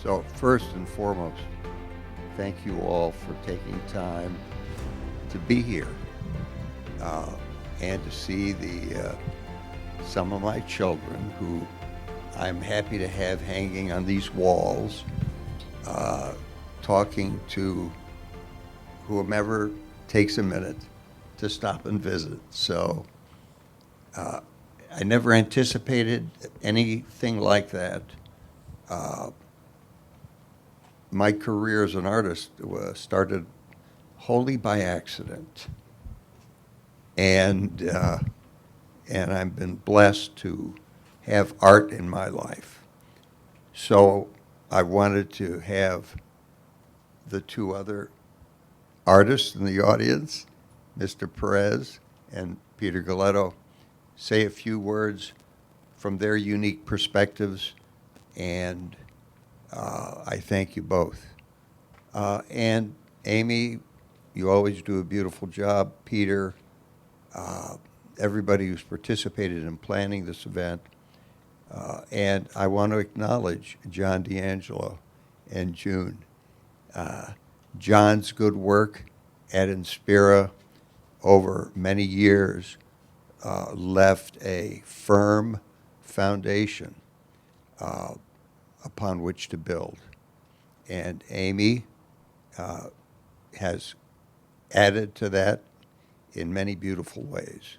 So first and foremost, thank you all for taking time to be here uh, and to see the some of my children who I'm happy to have hanging on these walls, uh, talking to whomever takes a minute to stop and visit. So uh, I never anticipated anything like that. Uh, my career as an artist started wholly by accident, and and I've been blessed to have art in my life. So I wanted to have the two other artists in the audience, Mr. Perez and Peter Galetto, say a few words from their unique perspectives, and I thank you both. And Amy, you always do a beautiful job. Peter, uh, everybody who's participated in planning this event. And I want to acknowledge John D'Angelo and June. Uh, John's good work at Inspira over many years left a firm foundation uh, upon which to build. And Amy uh, has added to that in many beautiful ways.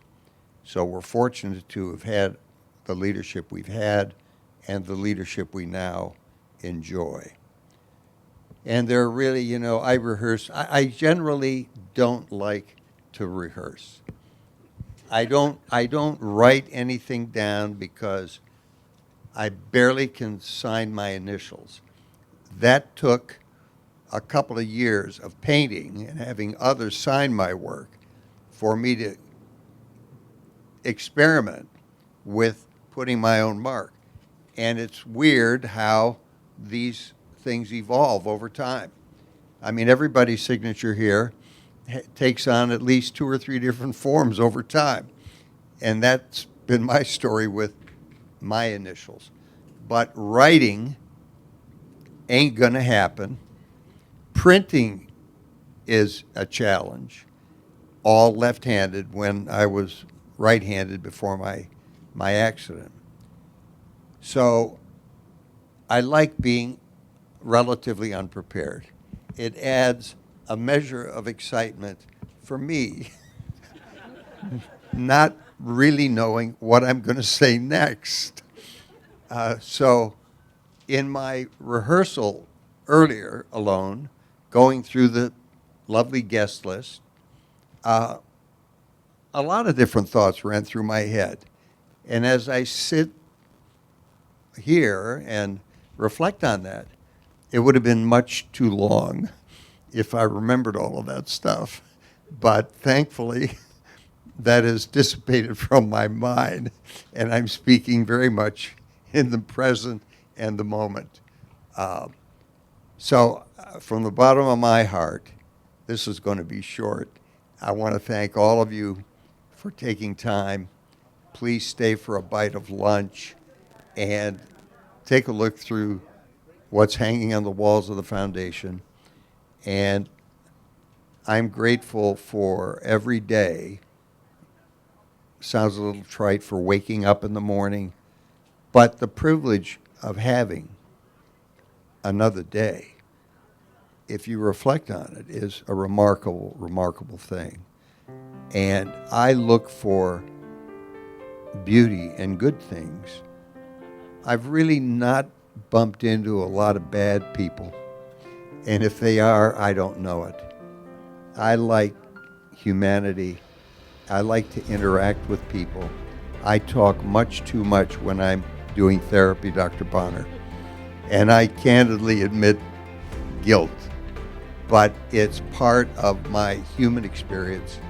So we're fortunate to have had the leadership we've had and the leadership we now enjoy. And they're really, I rehearse. I generally don't like to rehearse. I don't write anything down because I barely can sign my initials. That took a couple of years of painting and having others sign my work for me to experiment with putting my own mark. And it's weird how these things evolve over time. I mean, everybody's signature here takes on at least two or three different forms over time. And that's been my story with my initials. But writing ain't going to happen. Printing is a challenge, all left-handed when I was right-handed before my accident. So I like being relatively unprepared. It adds a measure of excitement for me, not really knowing what I'm going to say next. So in my rehearsal earlier alone, going through the lovely guest list, uh, a lot of different thoughts ran through my head. And as I sit here and reflect on that, it would have been much too long if I remembered all of that stuff. But thankfully, that is dissipated from my mind, and I'm speaking very much in the present and the moment. From the bottom of my heart, this is going to be short. I want to thank all of you for taking time. Please stay for a bite of lunch and take a look through what's hanging on the walls of the foundation. And I'm grateful for every day. Sounds a little trite, for waking up in the morning, but the privilege of having another day, if you reflect on it, is a remarkable, remarkable thing. And I look for beauty and good things. I've really not bumped into a lot of bad people. And if they are, I don't know it. I like humanity. I like to interact with people. I talk much too much when I'm doing therapy, Dr. Bonner. And I candidly admit guilt. But it's part of my human experience,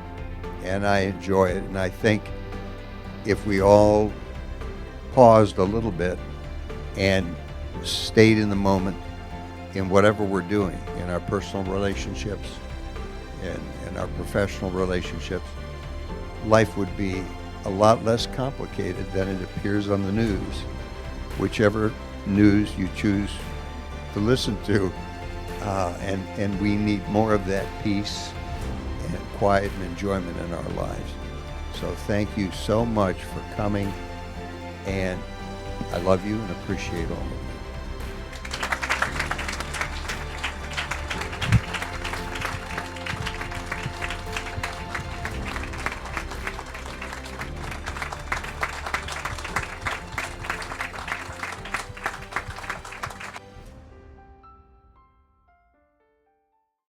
and I enjoy it. And I think if we all paused a little bit and stayed in the moment in whatever we're doing, in our personal relationships and in our professional relationships, life would be a lot less complicated than it appears on the news, whichever news you choose to listen to, and we need more of that peace and quiet and enjoyment in our lives. So thank you so much for coming, and I love you and appreciate all of you.